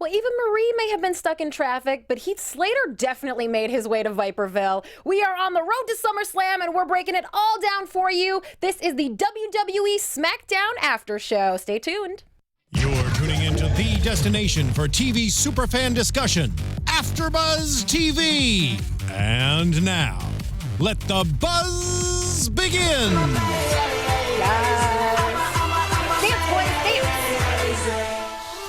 Well, Eva Marie may have been stuck in traffic, but Heath Slater definitely made his way to Viperville. We are on the road to SummerSlam, and we're breaking it all down for you. This is the WWE SmackDown After Show. Stay tuned. You're tuning into the destination for TV superfan discussion, AfterBuzz TV. And now, let the buzz begin. Dance, boys, dance.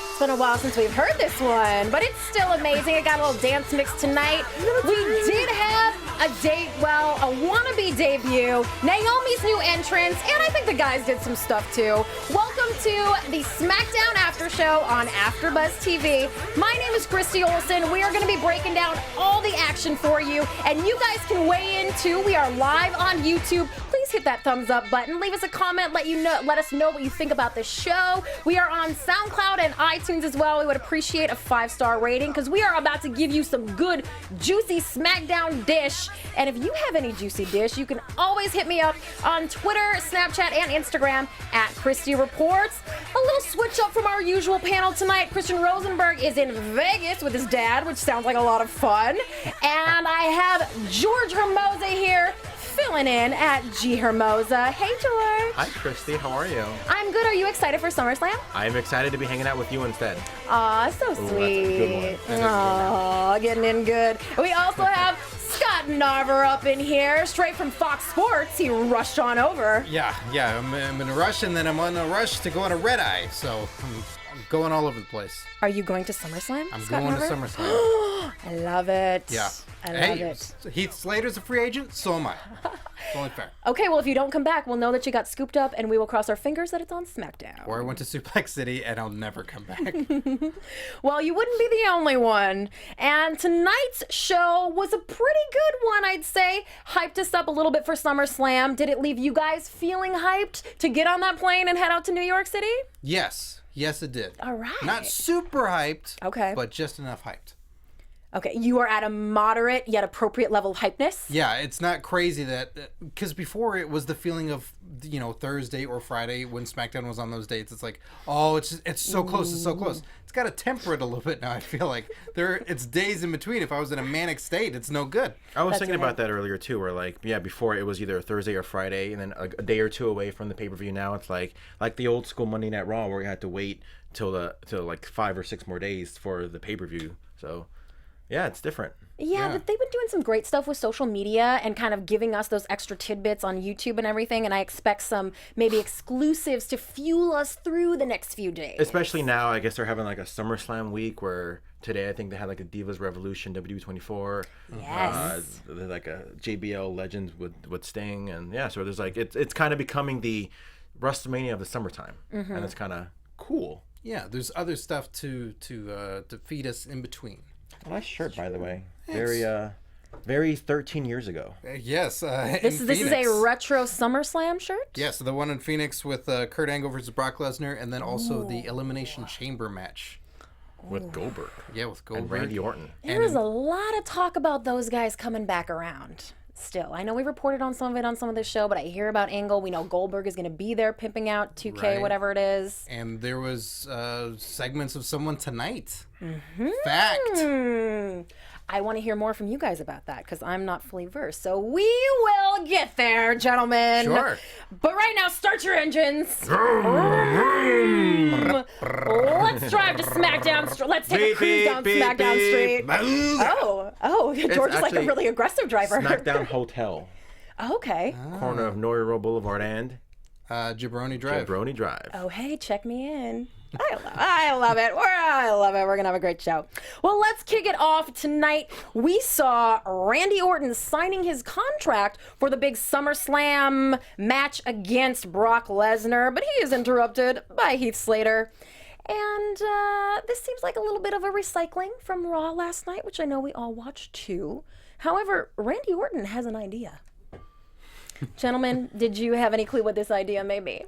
It's been a while since we've heard this one, but it's still amazing. I got a little dance mix tonight. We did have a wannabe debut, Naomi's new entrance, and I think the guys did some stuff too. Welcome to the SmackDown After Show on AfterBuzz TV. My name is Christy Olson. We are going to be breaking down all the action for you, and you guys can weigh in too. We are live on YouTube. Please hit that thumbs up button. Leave us a comment. Let us know what you think about the show. We are on SoundCloud and iTunes as well. We would appreciate a 5-star rating because we are about to give you some good, juicy SmackDown dish. And if you have any juicy dish, you can always hit me up on Twitter, Snapchat, and Instagram at Christy Reports. A little switch up from our usual panel tonight. Christian Rosenberg is in Vegas with his dad, which sounds like a lot of fun. And I have George Hermoza here, filling in at G Hermoza. Hey, George. Hi, Christy. How are you? I'm good. Are you excited for SummerSlam? I'm excited to be hanging out with you instead. Aw, so sweet. Aw, getting in good. We also have Scott Narver up in here, straight from Fox Sports. He rushed on over. Yeah. I'm in a rush, and then I'm on a rush to go on a red eye. So I'm going all over the place. Are you going to SummerSlam? I'm Scott going Narver? to SummerSlam. I love it. Yeah. I love it. Heath Slater's a free agent, so am I. It's only fair. Okay, well, if you don't come back, we'll know that you got scooped up, and we will cross our fingers that it's on SmackDown. Or I went to Suplex City, and I'll never come back. Well, you wouldn't be the only one. And tonight's show was a pretty good one, I'd say. Hyped us up a little bit for SummerSlam. Did it leave you guys feeling hyped to get on that plane and head out to New York City? Yes, it did. All right. Not super hyped. Okay. But just enough hyped. Okay, you are at a moderate yet appropriate level of hypeness? Yeah, it's not crazy that, because before it was the feeling of, Thursday or Friday when SmackDown was on those dates. It's like, oh, it's so close, it's so close. It's got to temper it a little bit now, I feel like. It's days in between. If I was in a manic state, it's no good. I was thinking about that earlier, too, where, before it was either Thursday or Friday, and then a day or two away from the pay-per-view. Now it's like the old school Monday Night Raw, where you had to wait till 5 or 6 more days for the pay-per-view. So... yeah, it's different. Yeah, but they've been doing some great stuff with social media and kind of giving us those extra tidbits on YouTube and everything, and I expect some maybe exclusives to fuel us through the next few days. Especially now, I guess they're having a SummerSlam week where today I think they had a Divas Revolution, WWE24. Yes. There's a JBL Legends with Sting, and so there's it's kind of becoming the WrestleMania of the summertime, and it's kind of cool. Yeah, there's other stuff to feed us in between. Nice shirt, by the way. Very 13 years ago. Yes. This is a retro SummerSlam shirt? Yes, the one in Phoenix with Kurt Angle versus Brock Lesnar, and then also the Elimination Chamber match. With Goldberg. Yeah, with Goldberg. And Randy Orton. There was a lot of talk about those guys coming back around. Still, I know we reported on some of it on some of this show, but I hear about Angle. We know Goldberg is going to be there pimping out 2K, right. Whatever it is. And there was segments of someone tonight. Fact. I want to hear more from you guys about that because I'm not fully versed. So we will get there, gentlemen. Sure. But right now, start your engines. Let's drive to SmackDown Street. Let's take a cruise down SmackDown Street. Oh, George is like a really aggressive driver. SmackDown Hotel. Okay. Corner of Norio Boulevard and Jabroni Drive. Jabroni Drive. Oh, hey, check me in. I love it. I love it. We're going to have a great show. Well, let's kick it off tonight. We saw Randy Orton signing his contract for the big SummerSlam match against Brock Lesnar, but he is interrupted by Heath Slater. And this seems like a little bit of a recycling from Raw last night, which I know we all watched too. However, Randy Orton has an idea. Gentlemen, did you have any clue what this idea may be?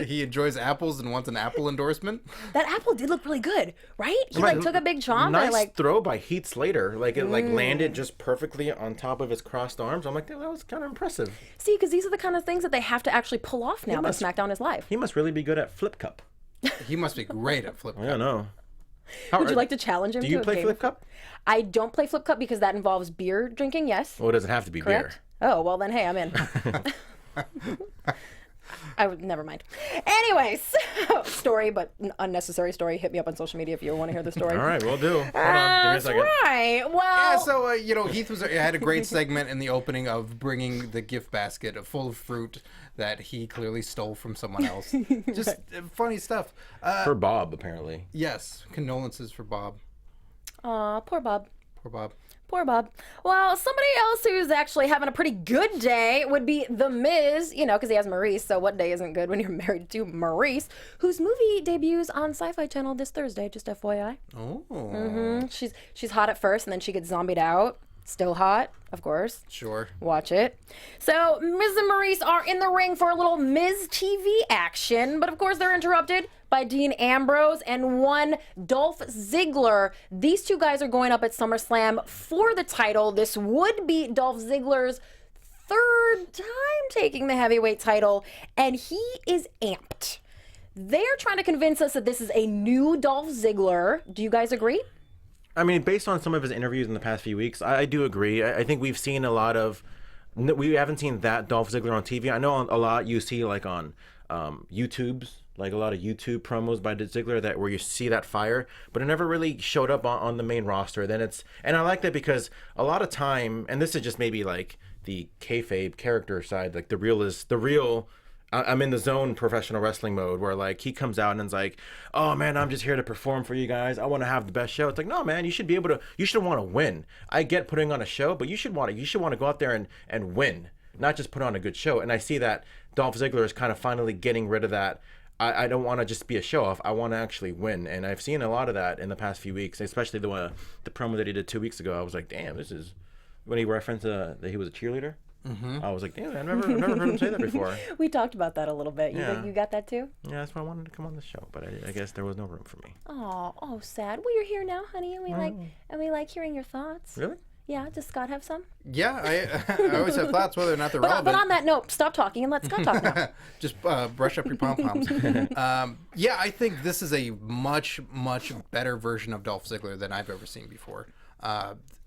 He enjoys apples and wants an Apple endorsement. That apple did look really good, right? He took a big chomp. Nice throw by Heath Slater. It landed just perfectly on top of his crossed arms. I'm like, that was kind of impressive. See, because these are the kind of things that they have to actually pull off now that SmackDown is live. He must really be good at flip cup. He must be great at Flip Cup. I don't know. Would you like to challenge him? Do you to play a game? Flip Cup? I don't play Flip Cup because that involves beer drinking. Yes. Well, it doesn't have to be Correct. Oh well, then hey, I'm in. I would never mind. Anyways, story, but unnecessary story. Hit me up on social media if you want to hear the story. All right, we'll do. Hold on, give me a second. Right. Well. Yeah, so Heath had a great segment in the opening of bringing the gift basket full of fruit that he clearly stole from someone else. Just funny stuff. For Bob, apparently. Yes, condolences for Bob. Aw, poor Bob. Poor Bob. Poor Bob. Well, somebody else who's actually having a pretty good day would be The Miz, because he has Maurice, so what day isn't good when you're married to Maurice, whose movie debuts on Syfy Channel this Thursday, just FYI. Oh. She's hot at first, and then she gets zombied out. Still hot, of course. Sure. Watch it. So, Miz and Maurice are in the ring for a little Miz TV action, but of course they're interrupted by Dean Ambrose and one Dolph Ziggler. These two guys are going up at SummerSlam for the title. This would be Dolph Ziggler's third time taking the heavyweight title, and he is amped. They're trying to convince us that this is a new Dolph Ziggler. Do you guys agree? I mean, based on some of his interviews in the past few weeks, I do agree. I think we've seen a lot of... We haven't seen that Dolph Ziggler on TV. I know a lot you see like on YouTube's, like a lot of YouTube promos by Ziggler where you see that fire, but it never really showed up on the main roster. And I like that because a lot of time, and this is just maybe like the kayfabe character side, like the real I'm in the zone professional wrestling mode where like he comes out and is like, oh man, I'm just here to perform for you guys. I want to have the best show. It's like, no man, you should want to win. I get putting on a show, but you should want to go out there and win, not just put on a good show. And I see that Dolph Ziggler is kind of finally getting rid of that. I don't want to just be a show off. I want to actually win. And I've seen a lot of that in the past few weeks, especially the promo that he did 2 weeks ago. I was like, damn, this is when he referenced that he was a cheerleader. Mm-hmm. I was like, damn, I've never heard him say that before. We talked about that a little bit. Yeah. You got that too? Yeah, that's why I wanted to come on the show, but I guess there was no room for me. Oh, sad. Well, you're here now, honey, and we like hearing your thoughts. Really? Yeah. Does Scott have some? Yeah, I always have thoughts whether or not they're relevant. But on that note, stop talking and let Scott talk now. Just brush up your pom-poms. Yeah, I think this is a much, much better version of Dolph Ziggler than I've ever seen before.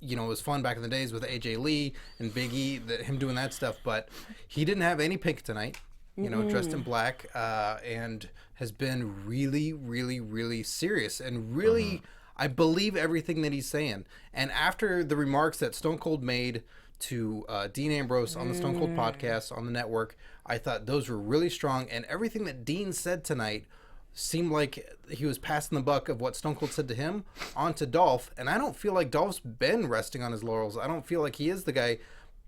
It was fun back in the days with AJ Lee and Big E, him doing that stuff, but he didn't have any pink tonight, dressed in black, and has been really, really, really serious and really, I believe everything that he's saying. And after the remarks that Stone Cold made to Dean Ambrose on the Stone Cold podcast on the network, I thought those were really strong, and everything that Dean said tonight seemed like he was passing the buck of what Stone Cold said to him onto Dolph, and I don't feel like Dolph's been resting on his laurels. I don't feel like he is the guy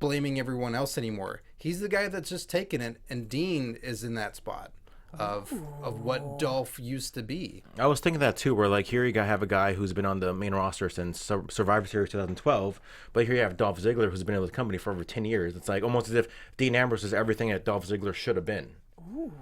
blaming everyone else anymore. He's the guy that's just taking it, and Dean is in that spot of what Dolph used to be. I was thinking that too, where like here you have a guy who's been on the main roster since Survivor Series 2012, but here you have Dolph Ziggler who's been in the company for over 10 years. It's like almost as if Dean Ambrose is everything that Dolph Ziggler should have been. Ooh.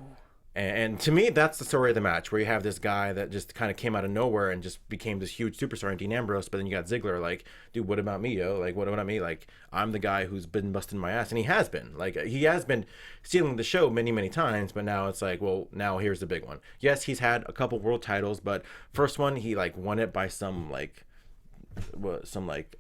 And to me, that's the story of the match, where you have this guy that just kind of came out of nowhere and just became this huge superstar in Dean Ambrose, but then you got Ziggler, like, dude, what about me, yo? Like, what about me? Like, I'm the guy who's been busting my ass, and he has been. Like, he has been stealing the show many, many times, but now it's like, well, now here's the big one. Yes, he's had a couple world titles, but first one, he, like, won it by some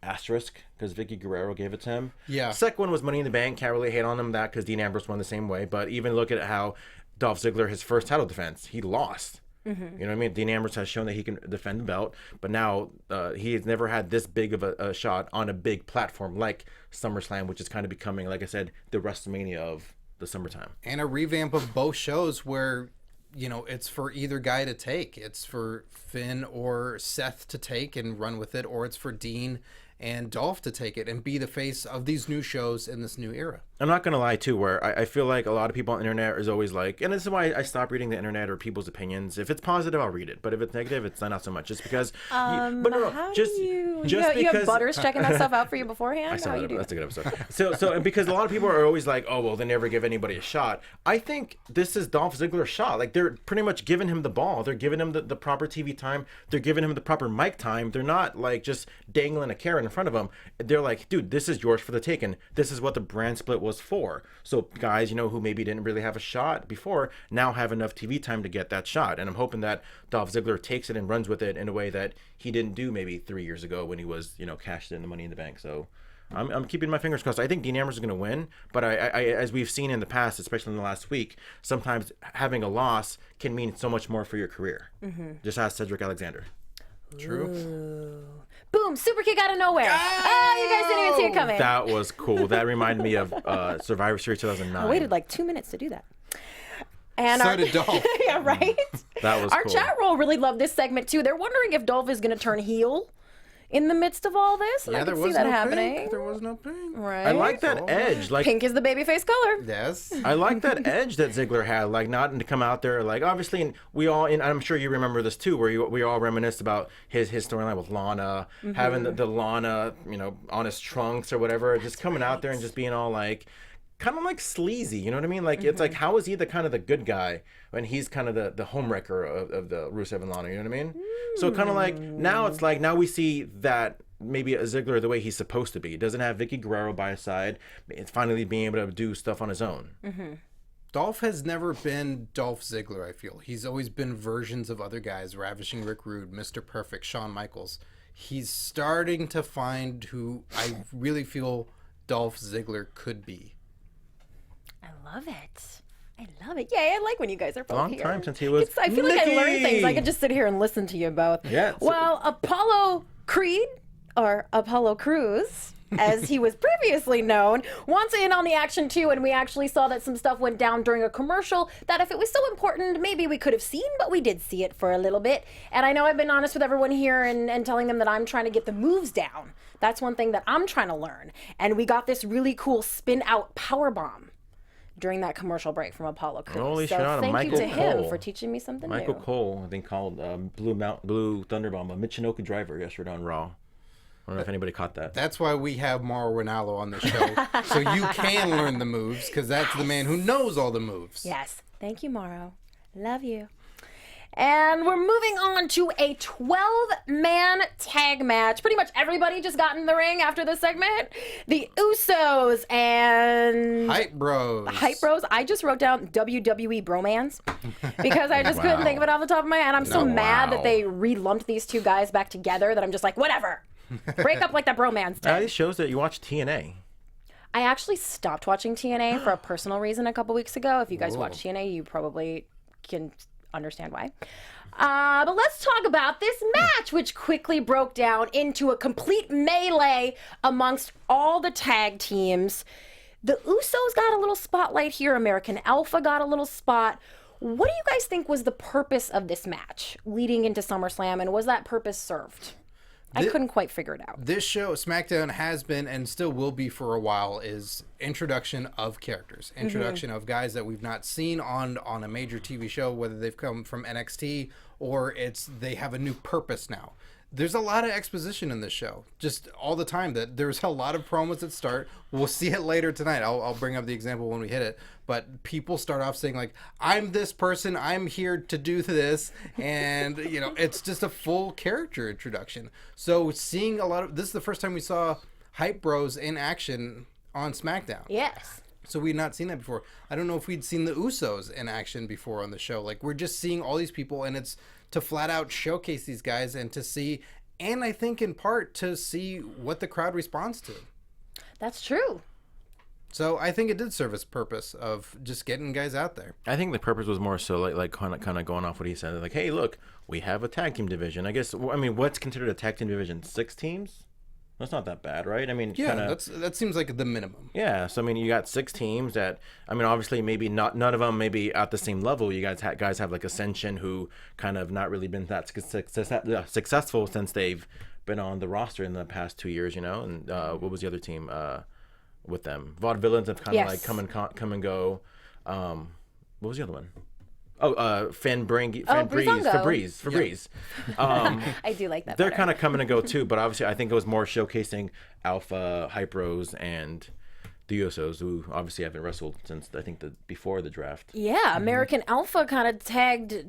asterisk because Vicky Guerrero gave it to him. Yeah. Second one was Money in the Bank. Can't really hate on him that because Dean Ambrose won the same way, but even look at how Dolph Ziggler, his first title defense, he lost. Mm-hmm. You know what I mean? Dean Ambrose has shown that he can defend the belt, but now he has never had this big of a shot on a big platform like SummerSlam, which is kind of becoming, like I said, the WrestleMania of the summertime. And a revamp of both shows where, it's for either guy to take. It's for Finn or Seth to take and run with it, or it's for Dean and Dolph to take it and be the face of these new shows in this new era. I'm not going to lie, too, where I feel like a lot of people on the internet is always like, and this is why I stopped reading the internet or people's opinions. If it's positive, I'll read it. But if it's negative, it's not so much. Just because... How do you have Butters checking that stuff out for you beforehand? How you do that's a good episode. So because a lot of people are always like, oh, well, they never give anybody a shot. I think this is Dolph Ziggler's shot. Like, they're pretty much giving him the ball. They're giving him the proper TV time. They're giving him the proper mic time. They're not, like, just dangling a carrot in in front of them, they're like, dude, this is yours for the taking. This is what the brand split was for. So guys, who maybe didn't really have a shot before now have enough TV time to get that shot. And I'm hoping that Dolph Ziggler takes it and runs with it in a way that he didn't do maybe 3 years ago when he was, cashed in the Money in the Bank. So I'm keeping my fingers crossed. I think Dean Ambrose is going to win, but I, as we've seen in the past, especially in the last week, sometimes having a loss can mean so much more for your career. Just ask Cedric Alexander. True. Ooh. Boom! Super kick out of nowhere. Oh, you guys didn't even see it coming. That was cool. That reminded me of Survivor Series 2009. I waited like 2 minutes to do that. And So did Dolph. Yeah, right? That was Our cool. chat roll really loved this segment too. They're wondering if Dolph is going to turn heel in the midst of all this. And I there can see was that no happening. pink. There was no pink. Right? I like that edge. Like Pink is the babyface color. Yes. I like that edge that Ziggler had, like not to come out there, like obviously, and I'm sure you remember this too, where we all reminisced about his storyline with Lana, having the Lana, on his trunks or whatever, just coming out there and just being all like, kind of like sleazy, you know what I mean? Like it's like, how is he the kind of the good guy when he's kind of the homewrecker of the Rusev and Lana, you know what I mean? So kind of like now it's like now we see that. Maybe a Ziggler the way he's supposed to be. He doesn't have Vicky Guerrero by his side. It's finally being able to do stuff on his own. Dolph has never been Dolph Ziggler, I feel. He's always been versions of other guys, Ravishing Rick Rude, Mr. Perfect, Shawn Michaels. He's starting to find who I really feel Dolph Ziggler could be. I love it. I love it. Yay, I like when you guys are both Long here. time since he was. I feel like I learn Nikki! things. I could just sit here and listen to you both. Yeah, Well, Apollo Creed, or Apollo Crews, as he was previously known, wants in on the action too, and we actually saw that some stuff went down during a commercial that if it was so important, maybe we could have seen, but we did see it for a little bit. And I know I've been honest with everyone here and telling them that I'm trying to get the moves down. That's one thing that I'm trying to learn. And we got this really cool spin-out powerbomb during that commercial break from Apollo Crews. Holy so shout out to thank Michael you to him Cole. for teaching me something Michael new. Cole, I think called Blue Thunderbomb, a Michinoku driver yesterday on Raw. I don't know if anybody caught that. That's why we have Mauro Ranallo on the show, so you can learn the moves, because that's the man who knows all the moves. Yes. Thank you, Mauro. Love you. And we're moving on to a 12-man tag match. Pretty much everybody just got in the ring after this segment. The Usos and... Hype Bros. Hype Bros. I just wrote down WWE Bromance because I just couldn't think of it off the top of my head. I'm so mad that they re-lumped these two guys back together that I'm just like, whatever. Break up like the bromance did. These shows that you watch TNA. I actually stopped watching TNA for a personal reason a couple weeks ago. If you guys watch TNA, you probably can understand why. But let's talk about this match, which quickly broke down into a complete melee amongst all the tag teams. The Usos got a little spotlight here. American Alpha got a little spot. What do you guys think was the purpose of this match leading into SummerSlam, and was that purpose served? I couldn't quite figure it out. This show, SmackDown, has been and still will be for a while, is introduction of characters. Introduction of guys that we've not seen on a major TV show, whether they've come from NXT or they have a new purpose now. There's a lot of exposition in this show, just all the time. That there's a lot of promos that start. We'll see it later tonight. I'll bring up the example when we hit it. But people start off saying like, "I'm this person. I'm here to do this," and it's just a full character introduction. So seeing a lot of this is the first time we saw Hype Bros in action on SmackDown. Yes. So we'd not seen that before. I don't know if we'd seen the Usos in action before on the show. Like, we're just seeing all these people, and it's to flat out showcase these guys and to see, and I think in part to see what the crowd responds to. That's true. So I think it did serve its purpose of just getting guys out there. I think the purpose was more so like kind of going off what he said. Like, hey, look, we have a tag team division. I guess, I mean, what's considered a tag team division? 6 teams? That's not that bad, right? I mean, Yeah, that seems like the minimum. Yeah, so I mean, you got 6 teams that, I mean, obviously maybe none of them maybe at the same level. You guys have like Ascension, who kind of not really been that successful since they've been on the roster in the past 2 years, And what was the other team with them? Vaudevillains have kind of like come and go. What was the other one? Febreze. I do like that. They're better. kind of coming and go too, but obviously I think it was more showcasing Alpha, Hype Bros, and the Usos, who obviously haven't wrestled since I think before the draft. Yeah, American Alpha kind of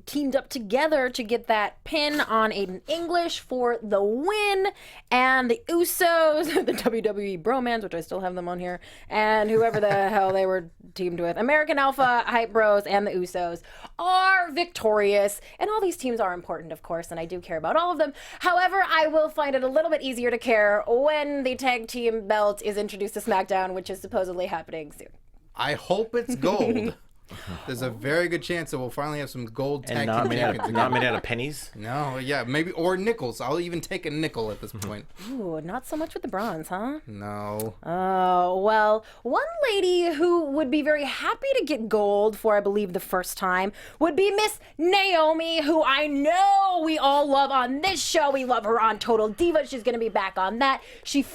teamed up together to get that pin on Aiden English for the win, and the Usos, the WWE Bromans, which I still have them on here, and whoever the hell they were teamed with, American Alpha, Hype Bros, and the Usos are victorious, and all these teams are important, of course, and I do care about all of them. However, I will find it a little bit easier to care when the tag team belt is introduced to SmackDown, which is supposedly happening soon. I hope it's gold. There's a very good chance that we'll finally have some gold tag And team champions not again. made out of pennies. No, yeah, maybe, or nickels. I'll even take a nickel at this point. Ooh, not so much with the bronze, huh? No. Oh, well, one lady who would be very happy to get gold for, I believe, the first time would be Miss Naomi, who I know we all love on this show. We love her on Total Diva. She's going to be back on that. She's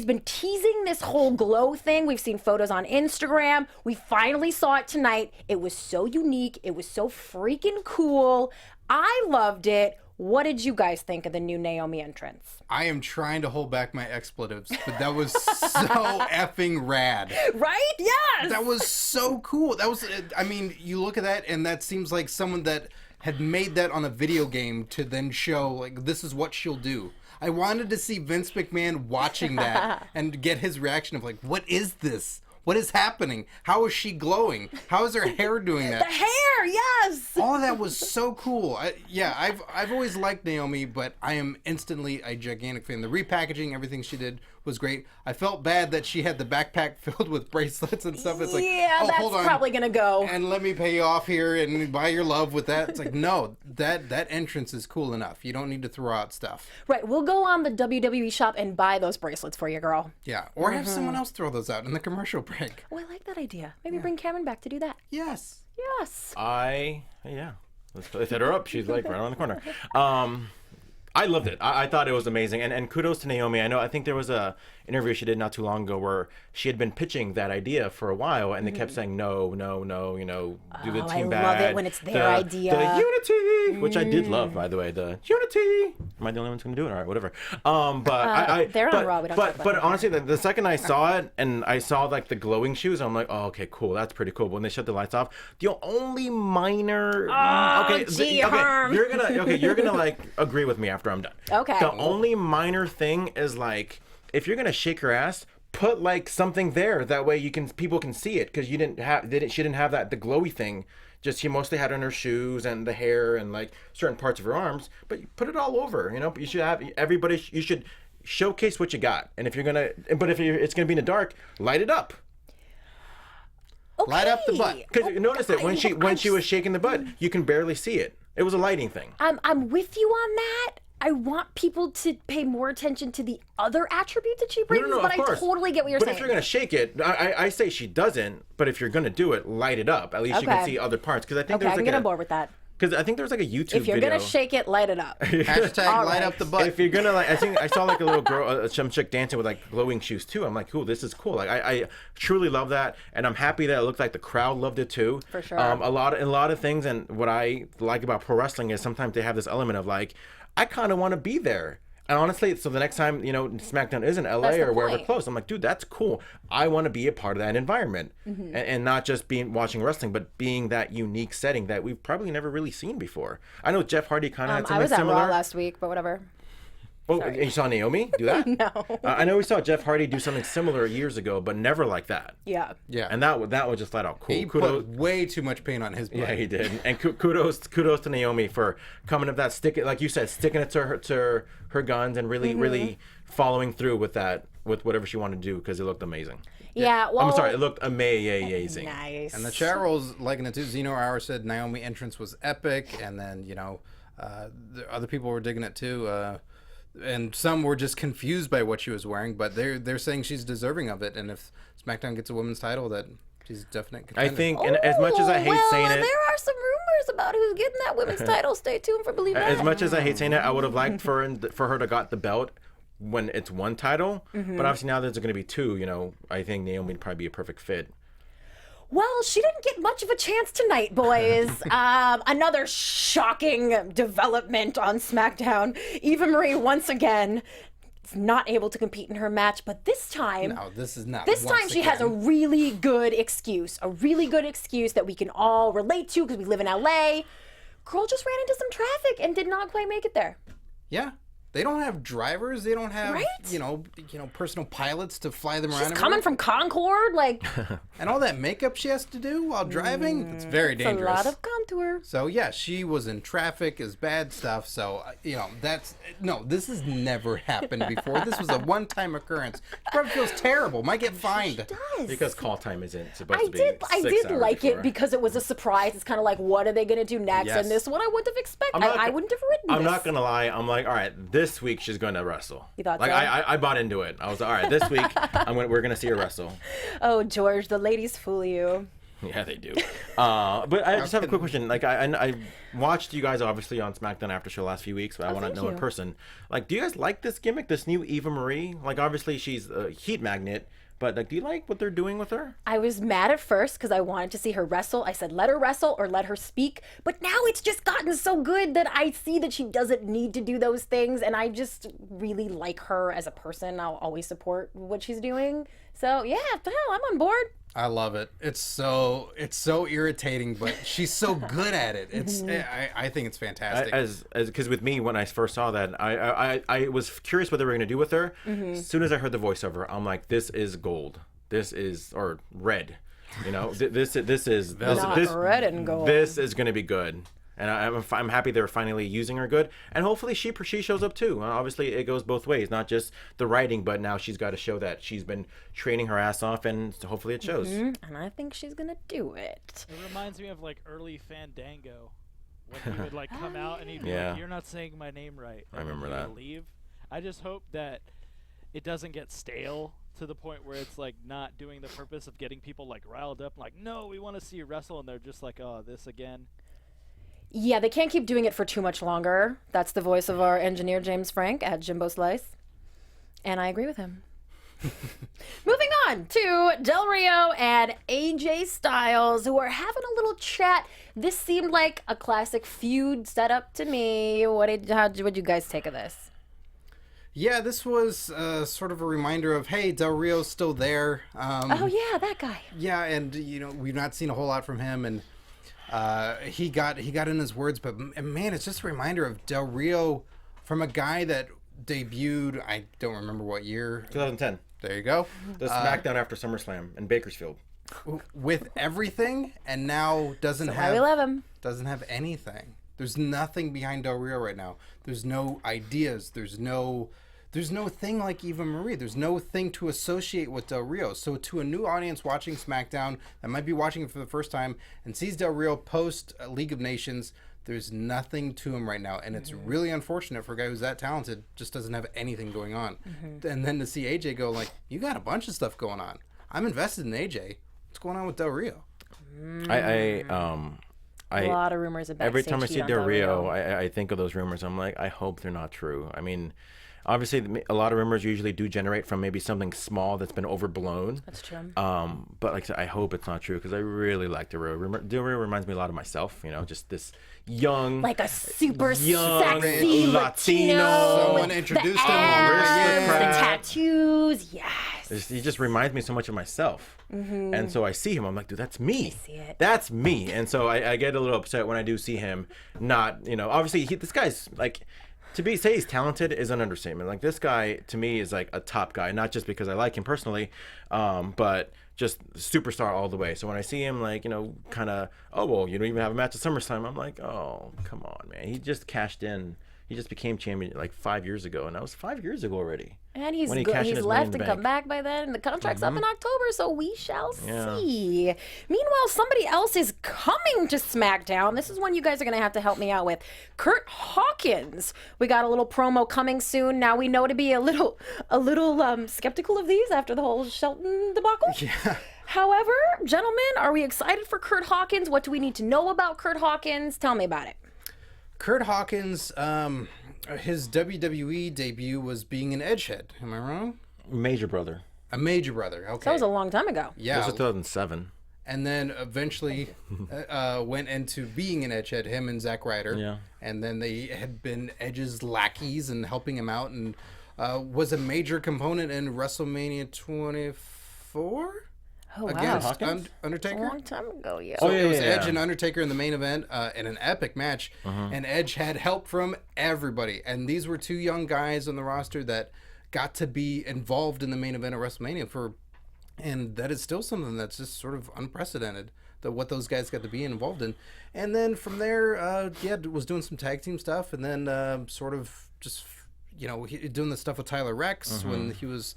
been teasing this whole glow thing. We've seen photos on Instagram. We finally saw it tonight. It was so unique. It was so freaking cool. I loved it. What did you guys think of the new Naomi entrance? I am trying to hold back my expletives, but that was so effing rad. Right? Yes! That was so cool. That was, I mean, you look at that and that seems like someone that had made that on a video game to then show, like, this is what she'll do. I wanted to see Vince McMahon watching that and get his reaction of like, what is this? What is happening? How is she glowing? How is her hair doing that? The hair, yes! All of that was so cool. I've always liked Naomi, but I am instantly a gigantic fan. The repackaging, everything she did was great. I felt bad that she had the backpack filled with bracelets and stuff. It's like, yeah, oh, that's hold on, probably gonna go. and let me pay you off here and buy your love with that. It's like, no, that entrance is cool enough. You don't need to throw out stuff. Right, we'll go on the WWE shop and buy those bracelets for you, girl. Yeah, or have someone else throw those out in the commercial break. Oh, I like that idea. Maybe bring Cameron back to do that. Yes. Yes. Let's hit her up. She's like right around the corner. I loved it. I thought it was amazing. And kudos to Naomi. I think there was a interview she did not too long ago where she had been pitching that idea for a while, and they kept saying, no, do the team bad. I love it when it's their idea. The unity, which I did love, by the way. The unity. Am I the only one who's going to do it? All right, whatever. They're on Raw. We don't talk about but it. honestly, the second I saw it and I saw like the glowing shoes, I'm like, oh, okay, cool. That's pretty cool. But when they shut the lights off, the only minor... you're gonna like agree with me after I'm done. Okay. The only minor thing is like, if you're gonna shake her ass, put like something there. That way people can see it, because she didn't have that the glowy thing. Just she mostly had on her shoes and the hair and like certain parts of her arms. But you put it all over. You should have everybody. You should showcase what you got. And if it's gonna be in the dark, light it up. Okay. Light up the butt. Because notice that when she was shaking the butt, you can barely see it. It was a lighting thing. I'm with you on that. I want people to pay more attention to the other attributes that she brings, No, but of course. I totally get what you're But saying. if you're going to shake it, I say she doesn't, but if you're going to do it, light it up. At least you can Okay. see other parts. Because I think Okay, I'm getting on board with that. Because I think there was like a YouTube If you're video. gonna shake it, light it up. Hashtag All light right. up the butt. If you're gonna like, I saw like a little girl, some chick dancing with like glowing shoes too. I'm like, cool, this is cool. Like, I truly love that, and I'm happy that it looked like the crowd loved it too. For sure. A lot of things, and what I like about pro wrestling is sometimes they have this element of like, I kind of want to be there. And honestly, so the next time, SmackDown is in LA That's the or wherever point. close, I'm like, dude, that's cool. I want to be a part of that environment. And not just watching wrestling, but being that unique setting that we've probably never really seen before. I know Jeff Hardy kind of had I something was at similar. Raw last week, but whatever. Oh, and you saw Naomi do that? No. I know we saw Jeff Hardy do something similar years ago, but never like that. Yeah. Yeah. And that was just flat out cool. He put way too much paint on his butt. Yeah, he did. And kudos to Naomi for coming up that like you said, sticking it to her guns and really following through with that, with whatever she wanted to do, because it looked amazing. Yeah. Well, I'm sorry, it looked amazing. Nice. And the chat rolls liking it too. Zeno Hour said Naomi entrance was epic, and then the other people were digging it too. And some were just confused by what she was wearing, but they're saying she's deserving of it. And if SmackDown gets a women's title, that she's definitely contender. I think, and as much as I hate saying it, there are some rumors about who's getting that women's title. Stay tuned for Believe That. as much as I hate saying it, I would have liked for her to got the belt when it's one title. But obviously now there's going to be two. I think Naomi would probably be a perfect fit. Well, she didn't get much of a chance tonight, boys. Another shocking development on SmackDown. Eva Marie once again not able to compete in her match, but this time... No, this is not. This time she has a really good excuse. A really good excuse that we can all relate to because we live in LA. Girl just ran into some traffic and did not quite make it there. Yeah. They don't have drivers. They don't have, Right? you know, personal pilots to fly them around. She's coming from Concord, like... And all that makeup she has to do while driving, it's very dangerous. a lot of contour. So, yeah, she was in traffic, is bad stuff. So, this has never happened before. This was a one-time occurrence. She probably feels terrible. Might get fined. Does. Because call time isn't supposed to be I 6 did hours like before. it because it was a surprise. It's kind of like, what are they going to do next? Yes. And this one I wouldn't have expected. I'm not I go- wouldn't have written I'm this. not gonna lie. I'm like, all right, this week she's gonna wrestle. You thought like so? I bought into it. I was like, all right, this week we're gonna see her wrestle. Oh, George, the ladies fool you. Yeah, they do. But I just have a quick question. Like, I watched you guys obviously on SmackDown AfterShow last few weeks, but I want to thank know in you. person. Like, do you guys like this gimmick, this new Eva Marie? Like, obviously she's a heat magnet, but like, do you like what they're doing with her? I was mad at first because I wanted to see her wrestle. I said, let her wrestle or let her speak. But now it's just gotten so good that I see that she doesn't need to do those things. And I just really like her as a person. I'll always support what she's doing. So, yeah, hell, I'm on board. I love it. It's so irritating, but she's so good at it. It's I think it's fantastic. Because with me, when I first saw that, I was curious what they were going to do with her. As soon as I heard the voiceover, I'm like, this is gold. This is, or red. You know, this is red and gold. This is going to be good. And I'm happy they're finally using her good. And hopefully she shows up too. Obviously, it goes both ways. Not just the writing, but now she's got to show that she's been training her ass off, and hopefully it shows. And I think she's going to do it. It reminds me of like early Fandango, when he would like come out and he'd be Yeah. like, "You're not saying my name right." I remember and then he that. would leave. I just hope that it doesn't get stale to the point where it's like not doing the purpose of getting people like riled up, like, "No, we want to see you wrestle," and they're just like, "Oh, this again." Yeah, they can't keep doing it for too much longer. That's the voice of our engineer, James Frank, at Jimbo Slice. And I agree with him. Moving on to Del Rio and AJ Styles, who are having a little chat. This seemed like a classic feud setup to me. What'd you guys take of this? Yeah, this was sort of a reminder of, hey, Del Rio's still there. Oh, yeah, that guy. Yeah, and we've not seen a whole lot from him, and he got in his words, but man, it's just a reminder of Del Rio from a guy that debuted, I don't remember what year. 2010. There you go. The SmackDown after SummerSlam in Bakersfield. With everything, and now doesn't Why we love him. have anything. There's nothing behind Del Rio right now. There's no ideas. There's no thing like Eva Marie. There's no thing to associate with Del Rio. So to a new audience watching SmackDown that might be watching it for the first time and sees Del Rio post League of Nations, there's nothing to him right now. And it's really unfortunate for a guy who's that talented, just doesn't have anything going on. And then to see AJ go like, you got a bunch of stuff going on. I'm invested in AJ. What's going on with Del Rio? A lot of rumors about Every time I see Del Rio, I think of those rumors. I'm like, I hope they're not true. I mean, obviously, a lot of rumors usually do generate from maybe something small that's been overblown. That's true. But like I said, I hope it's not true because I really like Del Rio. Del Rio reminds me a lot of myself. You know, just this young, Like a super young sexy Latino. Someone with introduced the him. abs, Aristocrat. the tattoos. Yes. He just reminds me so much of myself. And so I see him, I'm like, dude, that's me. see it. That's me. And so I get a little upset when I do see him not, obviously this guy's like, say he's talented is an understatement. Like this guy to me is like a top guy, not just because I like him personally, but just superstar all the way. So when I see him like, kind of, oh, well, you don't even have a match at SummerSlam. I'm like, oh, come on, man. He just cashed in. He just became champion like 5 years ago. And that was 5 years ago already. And he's when he good. cashed in He's his Money in left the and come Bank. back by then. And the contract's up in October, so we shall Yeah. see. Meanwhile, somebody else is coming to SmackDown. This is one you guys are going to have to help me out with. Curt Hawkins. We got a little promo coming soon. Now we know to be a little skeptical of these after the whole Shelton debacle. Yeah. However, gentlemen, are we excited for Curt Hawkins? What do we need to know about Curt Hawkins? Tell me about it. Curt Hawkins, his WWE debut was being an edgehead. Am I wrong? Major brother. A major brother. Okay. That was a long time ago. yeah. This was 2007. And then eventually went into being an edgehead, him and Zack Ryder. Yeah. And then they had been Edge's lackeys and helping him out and was a major component in WrestleMania 24 Oh, wow. against It's a Undertaker. long time ago, yeah. So it was Edge and Undertaker in the main event in an epic match, and Edge had help from everybody. And these were 2 young guys on the roster that got to be involved in the main event of WrestleMania and that is still something that's just sort of unprecedented. What those guys got to be involved in. And then from there, was doing some tag team stuff, and then sort of just, doing the stuff with Tyler Rex when he was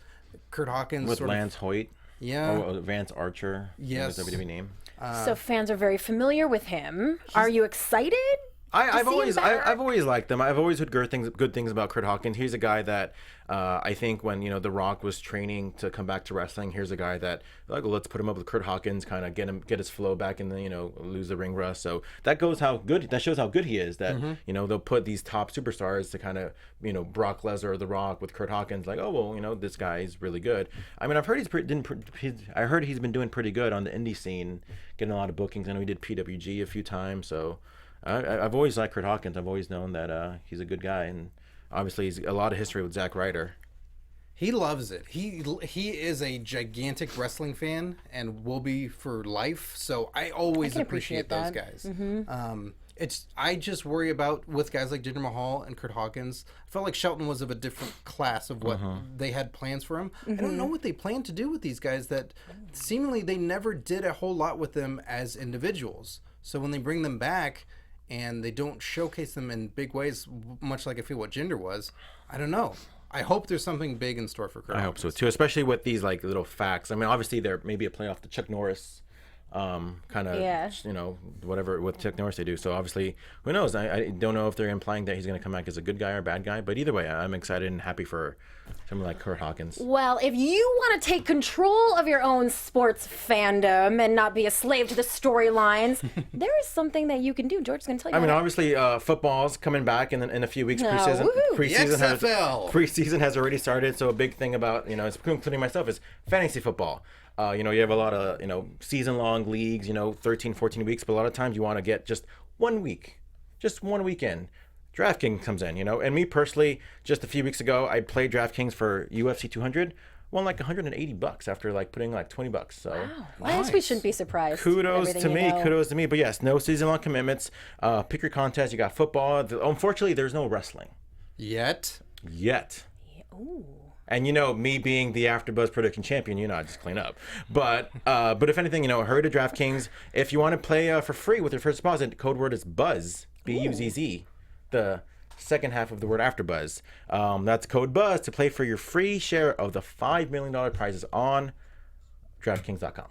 Curt Hawkins. With Lance Hoyt. Yeah. Or Vance Archer. Yes. His WWE name. So fans are very familiar with him. Are you excited? I've always liked them. I've always heard good things about Curt Hawkins. He's a guy that I think when The Rock was training to come back to wrestling, here's a guy that let's put him up with Curt Hawkins, kind of get his flow back, and then lose the ring rust. So that shows how good he is. That they'll put these top superstars to kind of Brock Lesnar or The Rock with Curt Hawkins, like, oh well, this guy is really good. I mean, I've heard he's been doing pretty good on the indie scene, getting a lot of bookings. I know he did PWG a few times, so. I've always liked Curt Hawkins. I've always known that he's a good guy, and obviously he's a lot of history with Zack Ryder. He loves it. He is a gigantic wrestling fan and will be for life. So I always appreciate those guys. I just worry about with guys like Jinder Mahal and Curt Hawkins. I felt like Shelton was of a different class of what they had plans for him. I don't know what they plan to do with these guys that seemingly they never did a whole lot with them as individuals. So when they bring them back and they don't showcase them in big ways, much like I feel what Jinder was, I don't know. I hope there's something big in store for Curt Hawkins. I hope so too, especially with these little facts. I mean, obviously there may be a playoff to Chuck Norris, whatever with Chuck Norris they do. So obviously, who knows? I don't know if they're implying that he's going to come back as a good guy or a bad guy. But either way, I'm excited and happy for someone like Curt Hawkins. Well, if you want to take control of your own sports fandom and not be a slave to the storylines, there is something that you can do. George's going to tell you. I mean, obviously, football's coming back in a few weeks. Preseason has already started. So a big thing about including myself is fantasy football. You have a lot of season-long leagues, 13, 14 weeks, but a lot of times you want to get just 1 week, just one weekend. DraftKings comes in, and me personally, just a few weeks ago, I played DraftKings for UFC 200, won like $180 after putting like $20. So wow. I guess we shouldn't be surprised. Kudos to me. But yes, no season-long commitments. Pick your contest. You got football. Unfortunately, there's no wrestling yet. Yeah, ooh. And me being the AfterBuzz prediction champion, I just clean up. But if anything, hurry to DraftKings. If you want to play for free with your first deposit, code word is BUZZ, BUZZ, the second half of the word AfterBuzz. That's code BUZZ to play for your free share of the $5 million prizes on DraftKings.com.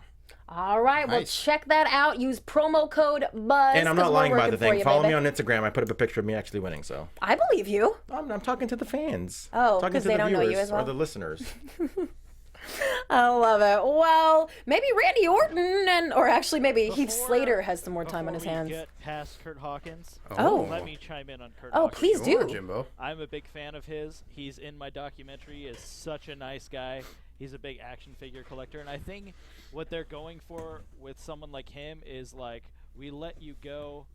All right, well, check that out. Use promo code BUZZ. And I'm not lying about the thing. Follow me on Instagram. I put up a picture of me actually winning. So I believe you. I'm talking to the fans. Oh, because they don't know you as well. Or the listeners. I love it. Well, maybe Randy Orton or actually maybe Heath Slater has some more time on his hands. Get past Curt Hawkins. Oh. Let me chime in on Curt Oh, Hawkins. please do. Jimbo. I'm a big fan of his. He's in my documentary. Is such a nice guy. He's a big action figure collector, and I think what they're going for with someone like him is we let you go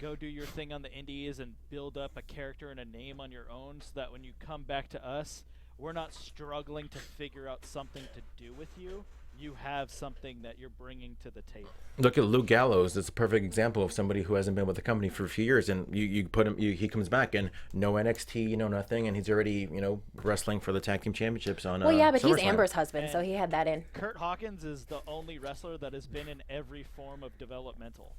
do your thing on the indies and build up a character and a name on your own, so that when you come back to us, we're not struggling to figure out something to do with you. You have something that you're bringing to the table. Look at Luke Gallows. That's a perfect example of somebody who hasn't been with the company for a few years, and you put him. He comes back and no NXT, nothing, and he's already wrestling for the tag team championships on. Well, yeah, but SummerSlam. he's Amber's husband, so he had that in. Curt Hawkins is the only wrestler that has been in every form of developmental.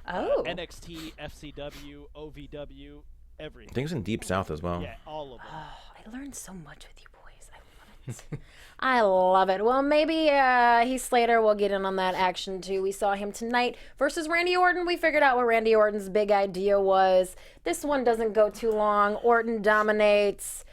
Oh. NXT, FCW, OVW, everything. I think it's in Deep South as well. Yeah, all of them. Oh, I learned so much with you boys. I love it. I love it. Well, maybe Heath Slater will get in on that action too. We saw him tonight versus Randy Orton. We figured out what Randy Orton's big idea was. This one doesn't go too long. Orton dominates.